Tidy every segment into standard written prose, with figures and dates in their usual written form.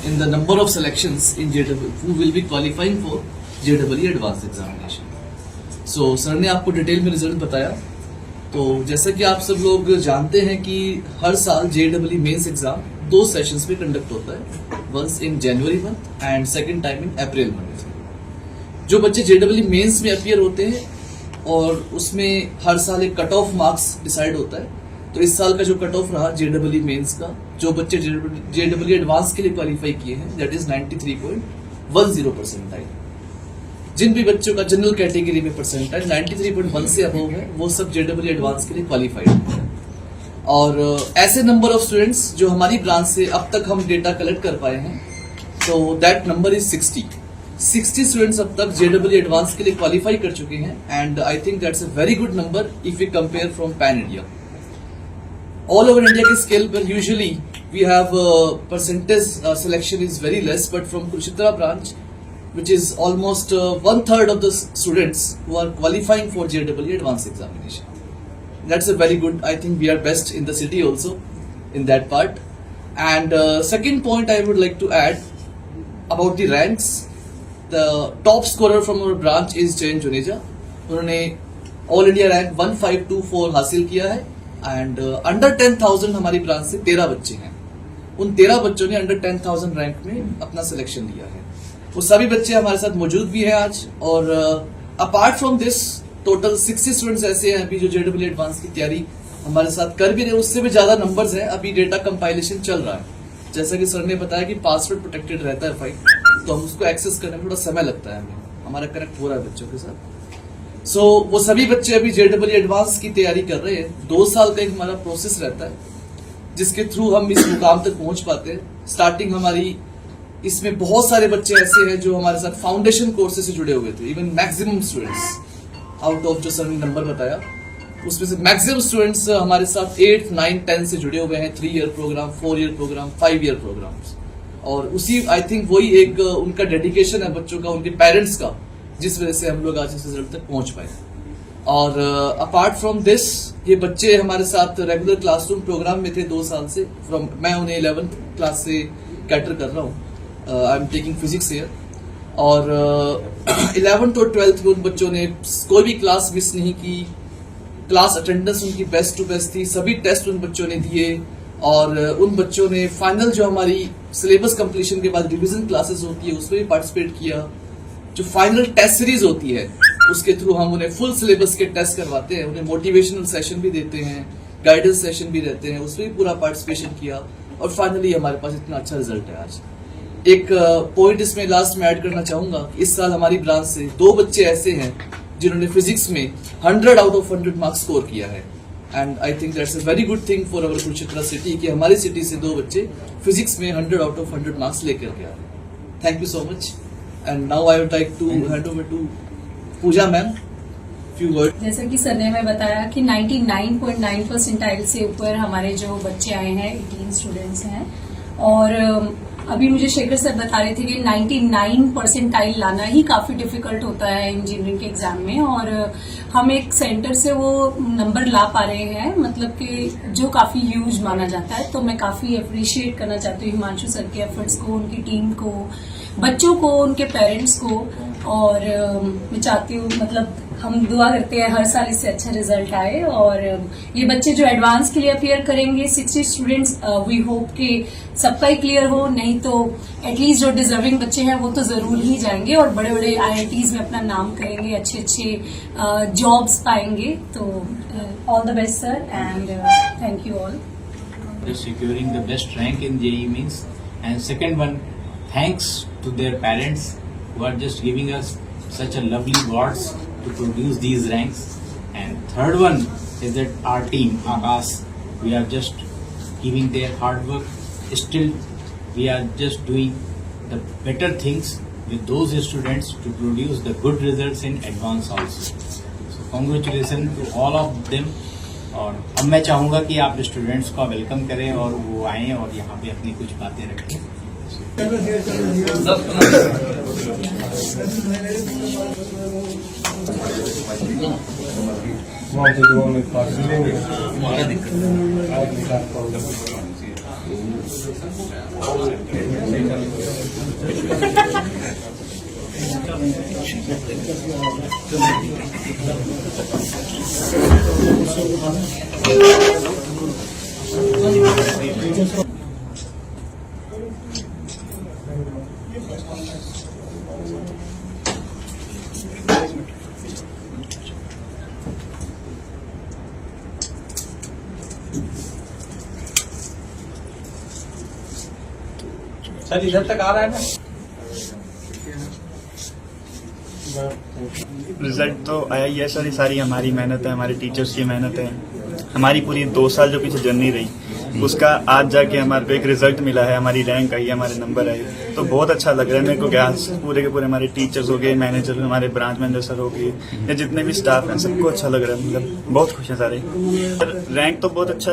in the number of selections in JEE who will be qualifying for JEE advanced examination. So sir ने आपको detail में result बताया. तो जैसा कि आप सब लोग जानते हैं कि हर साल JEE मेंस एग्जाम 2 सेशंस में कंडक्ट होता है, once in January month and second time in April month. जो बच्चे JEE मेंस में अपीयर होते हैं और उसमें हर साल एक कट ऑफ मार्क्स डिसाइड होता है. तो इस साल का जो कट ऑफ रहा JEE मेंस का, जो बच्चे JEE एडवांस के लिए क्वालिफाई किए हैं, दैट इज 93.10 परसेंटाइल. जिन भी बच्चों का जनरल कैटेगरी में परसेंटाइल 93.1 से अबव है, वो सब JEE एडवांस के लिए क्वालिफाइड हैं. और ऐसे नंबर ऑफ स्टूडेंट्स जो हमारी ब्रांच से अब तक हम डेटा कलेक्ट कर पाए हैं, तो दैट नंबर इज 60 स्टूडेंट्स अब तक JEE एडवांस के लिए क्वालिफाई कर चुके हैं. And I think that's a very good number if you compare from pan India. All over India के स्केल पर usually we have percentage selection is very less, but from Kurukshetra branch which is almost 1/3 of the students who are qualifying for JEE advanced examination. That's a very good. I think we are best in the city also in that part. And second point I would like to add about the ranks. The top scorer from our branch is Jain Juneja. उन्होंने all India rank 1524 हासिल किया है. And under 10,000 हमारी branch से 13 बच्चे हैं. उन 13 बच्चों ने अंडर 10,000 रैंक में अपना सिलेक्शन लिया है. वो सभी बच्चे हमारे साथ मौजूद भी हैं आज. और apart from this total 60 students ऐसे हैं अभी जो JEE एडवांस की तैयारी हमारे साथ कर भी रहे. उससे भी ज्यादा नंबर्स हैं. अभी डेटा कंपाइलेशन चल रहा है. जैसा कि सर ने बताया कि पासवर्ड प्रोटेक्टेड रहता है फाइल, तो हम उसको एक्सेस करने में थोड़ा समय लगता है. हमारा कनेक्ट हो रहा है बच्चों के साथ. सो वो सभी बच्चे अभी JEE एडवांस की तैयारी कर रहे हैं. 2 साल का एक हमारा प्रोसेस रहता है जिसके थ्रू हम इस मुकाम तक पहुंच पाते हैं. स्टार्टिंग हमारी इसमें बहुत सारे बच्चे ऐसे हैं जो हमारे साथ फाउंडेशन कोर्सेज से जुड़े हुए थे. Even maximum students out of जो सर ने नंबर बताया, उसमें से मैक्सिमम स्टूडेंट्स हमारे साथ 8, 9, 10 से जुड़े हुए हैं. 3 year programme, 4 year programme, 5 year programmes. और उसी आई थिंक वही एक उनका डेडिकेशन है बच्चों का, उनके पेरेंट्स का, जिस वजह से हम लोग आज इस रिजल्ट तक पहुंच पाए. और अपार्ट फ्रॉम दिस ये बच्चे हमारे साथ रेगुलर क्लासरूम प्रोग्राम में थे 2 साल से. मैं उन्हें 11th क्लास से कैटर कर रहा हूँ. I am taking physics here. और 11th और 12th में उन बच्चों ने कोई भी क्लास मिस नहीं की. क्लास अटेंडेंस उनकी बेस्ट टू बेस्ट थी. सभी टेस्ट उन बच्चों ने दिए. और उन बच्चों ने फाइनल जो हमारी सिलेबस कंप्लीशन के बाद रिवीजन क्लासेस होती है उसमें भी पार्टिसिपेट किया. जो फाइनल टेस्ट सीरीज होती है उसके थ्रू हम उन्हें फुल सिलेबस के टेस्ट करवाते हैं. उन्हें मोटिवेशनल सेशन भी देते हैं, गाइडेंस सेशन भी रहते हैं, उसमें भी पूरा पार्टिसिपेशन किया. और फाइनली हमारे पास इतना अच्छा रिजल्ट है आज. एक पॉइंट इसमें लास्ट में ऐड करना चाहूंगा. इस साल हमारी ब्रांच से 2 बच्चे ऐसे हैं जिन्होंने फिजिक्स में 100 आउट ऑफ 100 मार्क्स स्कोर किया है. And I think that's a very good thing for our Kurukshetra city कि हमारी सिटी से 2 बच्चे फिजिक्स में 100 आउट ऑफ 100 मार्क्स लेकर के आए. Thank you so much. And now I would like to hand over to Puja ma'am. Few word. जैसा कि सर ने हमें बताया कि 99.9 परसेंटाइल से ऊपर हमारे जो बच्चे आए हैं 18 स्टूडेंट्स हैं. और अभी मुझे शेखर सर बता रहे थे कि 99 परसेंटाइल लाना ही काफी डिफिकल्ट होता है इंजीनियरिंग के एग्जाम में. और हम एक सेंटर से वो नंबर ला पा रहे हैं, मतलब कि जो काफी ह्यूज माना जाता है. तो मैं काफी अप्रिशिएट करना चाहती हूँ हिमांशु सर के एफर्ट्स को, उनकी टीम को, बच्चों को, उनके पेरेंट्स को. और मैं चाहती हूँ, मतलब हम दुआ करते हैं हर साल इससे अच्छा रिजल्ट आए. और ये बच्चे जो एडवांस के लिए अपियर करेंगे 60 स्टूडेंट्स, वी होप कि सबका ही क्लियर हो. नहीं तो एटलीस्ट जो डिजर्विंग बच्चे हैं वो तो जरूर ही जाएंगे और बड़े बड़े IITs में अपना नाम करेंगे, अच्छे अच्छे जॉब्स पाएंगे. तो all the best sir and thank you all. Securing the best rank in JEE means, and second one, thanks to their parents who are just giving us such a lovely words to produce these ranks. And third one is that our team, Akash, we are just giving their hard work. Still, we are just doing the better things with those students to produce the good results in advance also. So congratulations to all of them. और अब मैं चाहूँगा कि आप students का welcome करें और वो आएँ और यहाँ पे अपनी कुछ बातें रखें. हमारा दिक्कत सर इधर तक आ रहा है ना। रिजल्ट तो आया ही है सर, ये सारी हमारी मेहनत है, हमारे टीचर्स की मेहनत है, हमारी पूरी 2 साल जो पीछे जर्नी रही उसका आज जाके हमारे को एक रिजल्ट मिला है, हमारी रैंक आई है, हमारे नंबर आए, तो बहुत अच्छा लग रहा है मेरे को कि आज पूरे के पूरे हमारे टीचर्स हो गए, मैनेजर, हमारे ब्रांच मैनेजर सर हो गए या जितने भी स्टाफ हैं सबको अच्छा लग रहा है, मतलब बहुत खुश हैं सारे। रैंक तो बहुत अच्छा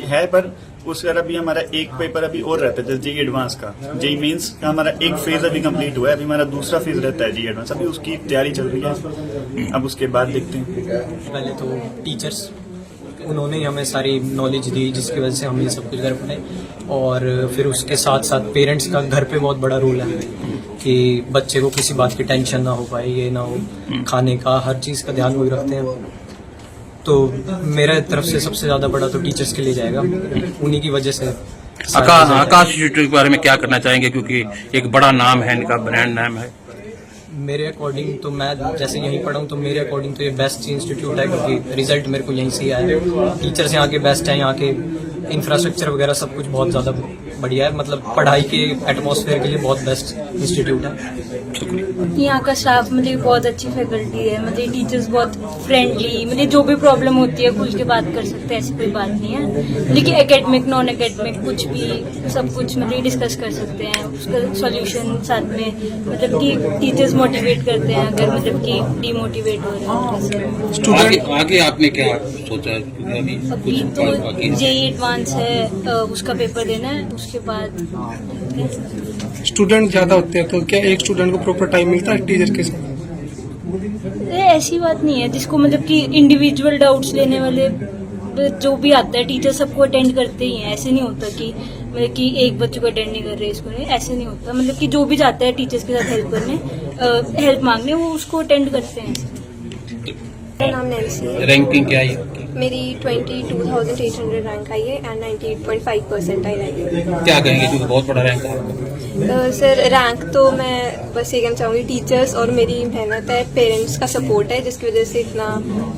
है पर उसका अभी हमारा एक पेपर अभी और रहता है जैसे जेई एडवांस का, जेई मींस का हमारा एक फेज अभी कंप्लीट हुआ है, अभी हमारा दूसरा फेज रहता है जेई एडवांस, अभी उसकी तैयारी चल रही है, अब उसके बाद देखते हैं। पहले तो टीचर्स, उन्होंने ही हमें सारी नॉलेज दी जिसकी वजह से हम ये सब कुछ कर पाए, और फिर उसके साथ साथ पेरेंट्स का घर पे बहुत बड़ा रोल है कि बच्चे को किसी बात की टेंशन ना हो पाए, ये ना हो, खाने का हर चीज़ का ध्यान वो रखते हैं। तो मेरे तरफ से सबसे ज़्यादा बड़ा तो टीचर्स के लिए जाएगा, उन्हीं की वजह से। आकाश इंस्टीट्यूट के बारे में क्या करना चाहेंगे, क्योंकि एक बड़ा नाम है, इनका ब्रांड नाम है। मेरे अकॉर्डिंग तो मैं जैसे यहीं पढ़ा हूँ तो मेरे अकॉर्डिंग तो ये बेस्ट इंस्टीट्यूट है, क्योंकि रिजल्ट मेरे को यहीं से ही आया है। टीचर्स यहाँ के बेस्ट हैं, यहाँ के इंफ्रास्ट्रक्चर वगैरह सब कुछ बहुत ज़्यादा बढ़िया है, मतलब पढ़ाई के एटमॉस्फेयर के लिए बहुत बेस्ट इंस्टीट्यूट है। यहाँ का स्टाफ मतलब बहुत अच्छी फैकल्टी है, मतलब टीचर्स बहुत फ्रेंडली, मतलब जो भी प्रॉब्लम होती है खुल के बात कर सकते हैं, ऐसी कोई बात नहीं है। लेकिन एकेडमिक नॉन एकेडमिक कुछ भी सब कुछ मतलब डिस्कस कर सकते हैं, उसका सॉल्यूशन साथ में, मतलब कि टीचर्स मोटिवेट करते हैं अगर मतलब कि डिमोटिवेट हो रहे हैं। आगे आपने क्या सोचा? अभी तो जेई एडवांस है, उसका पेपर देना है, उसके बाद स्टूडेंट ज्यादा होते हैं तो क्या एक स्टूडेंट को प्रॉपर टाइम मिलता है टीचर के साथ? ऐसी बात नहीं है, जिसको मतलब कि इंडिविजुअल डाउट्स लेने वाले जो भी आता है टीचर सबको अटेंड करते ही हैं। ऐसे नहीं होता कि मतलब कि एक बच्चे को अटेंड नहीं कर रहे, इसको नहीं, ऐसे नहीं होता। मतलब कि जो भी जाता है टीचर्स के साथ हेल्प करने, हेल्प मांगने, वो उसको अटेंड करते हैं। मेरा नाम नैन्सी है। रैंकिंग क्या है? मेरी 22,800 रैंक आई है एंड 98.5% आई है। क्या कहेंगे, क्योंकि बहुत बड़ा रैंक है? सर रैंक तो मैं बस ये कहना चाहूँगी, टीचर्स और मेरी मेहनत है, पेरेंट्स का सपोर्ट है जिसकी वजह से इतना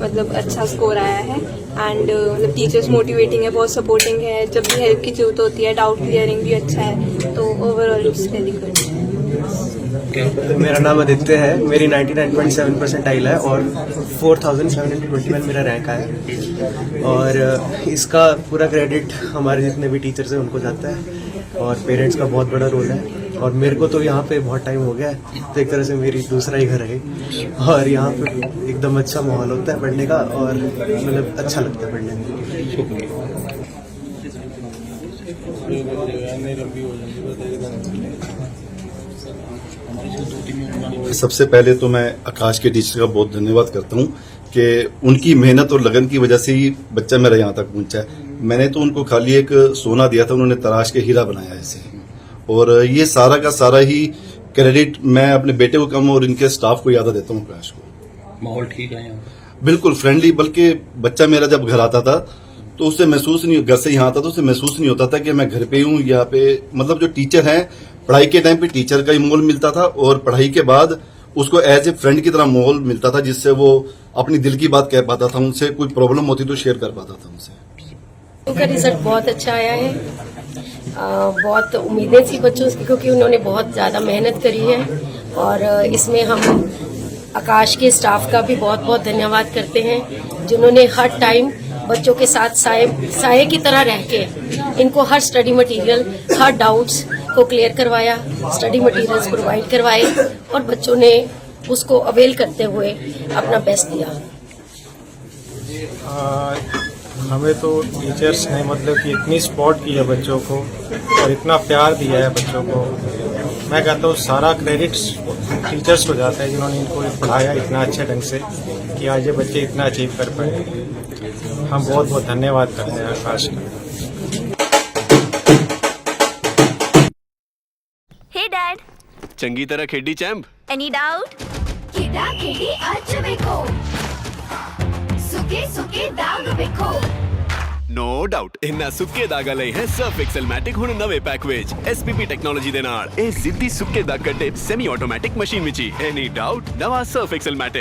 मतलब अच्छा स्कोर आया है। एंड मतलब टीचर्स मोटिवेटिंग है, बहुत सपोर्टिंग है, जब भी हेल्प की जरूरत होती है, डाउट क्लियरिंग भी अच्छा है, तो ओवरऑल इट्स वेरी गुड। मेरा नाम आदित्य है, मेरी 99.7% आइल है और 4,721 मेरा रैंक आया, और इसका पूरा क्रेडिट हमारे जितने भी टीचर्स हैं उनको जाता है, और पेरेंट्स का बहुत बड़ा रोल है। और मेरे को तो यहाँ पे बहुत टाइम हो गया है, तो एक तरह से मेरी दूसरा ही घर है, और यहाँ पे एकदम अच्छा माहौल होता है पढ़ने का, और मतलब अच्छा लगता है पढ़ने में। सबसे पहले तो मैं आकाश के टीचर का बहुत धन्यवाद करता हूँ कि उनकी मेहनत और लगन की वजह से ही बच्चा मेरा यहाँ तक पहुँचा है। मैंने तो उनको खाली एक सोना दिया था, उन्होंने तराश के हीरा बनाया इसे, और ये सारा का सारा ही क्रेडिट मैं अपने बेटे को कम और इनके स्टाफ को ज्यादा देता हूँ। आकाश को माहौल ठीक है यहाँ? बिल्कुल फ्रेंडली, बल्कि बच्चा मेरा जब घर आता था तो उससे महसूस नहीं, घर से यहाँ आता तो उससे महसूस नहीं होता था कि मैं घर पे हूँ, यहाँ पे मतलब जो टीचर हैं, पढ़ाई के टाइम पे टीचर का ही माहौल मिलता था, और पढ़ाई के बाद उसको एज ए फ्रेंड की तरह माहौल मिलता था, जिससे वो अपनी दिल की बात कह पाता था, उनसे कोई प्रॉब्लम होती तो शेयर कर पाता था उनसे। उनका रिजल्ट बहुत अच्छा आया है, बहुत उम्मीदें थी बच्चों से, क्योंकि उन्होंने बहुत ज़्यादा मेहनत करी है, और इसमें हम आकाश के स्टाफ का भी बहुत बहुत धन्यवाद करते हैं, जिन्होंने हर टाइम बच्चों के साथ साये की तरह रह के इनको हर स्टडी मटेरियल, हर डाउट्स को क्लियर करवाया, स्टडी मटेरियल्स प्रोवाइड करवाए, और बच्चों ने उसको अवेल करते हुए अपना बेस्ट दिया। हमें तो टीचर्स ने मतलब कि इतनी सपोर्ट की है बच्चों को, और इतना प्यार दिया है बच्चों को। मैं कहता हूँ सारा क्रेडिट टीचर्स को जाता है, जिन्होंने इनको पढ़ाया इतना अच्छे ढंग से कि आज ये बच्चे इतना अचीव कर पाए। हम बहुत बहुत धन्यवाद करते हैं आकाश का। हे डैड, ਚੰਗੀ ਤਰ੍ਹਾਂ ਖੇਡੀ ਚੈਂਪ। Any doubt? किदा खेडी अज वेखो, सुके सुके दाग वेखो। ਨੋ ਡਾਊਟ ਇਹਨਾਂ ਸੁੱਕੇ ਦਾਗਾਂ ਲਈ ਹੈ ਸਰਫ ਐਕਸਲਮੈਟਿਕ ਹੁਣ ਨਵੇਂ ਪੈਕ ਵਿੱਚ SPP ਟੈਕਨੋਲੋਜੀ ਦੇ ਨਾਲ ਇਹ ਸਿੱਧੀ ਸੁੱਕੇ ਦਾਗ ਕੱਢੇ ਸੈਮੀ ਆਟੋਮੈਟਿਕ ਮਸ਼ੀਨ ਵਿੱਚ ਹੀ। ਐਨੀ ਡਾਊਟ ਨਵਾਂ ਸਰਫ ਐਕਸਲਮੈਟਿਕ।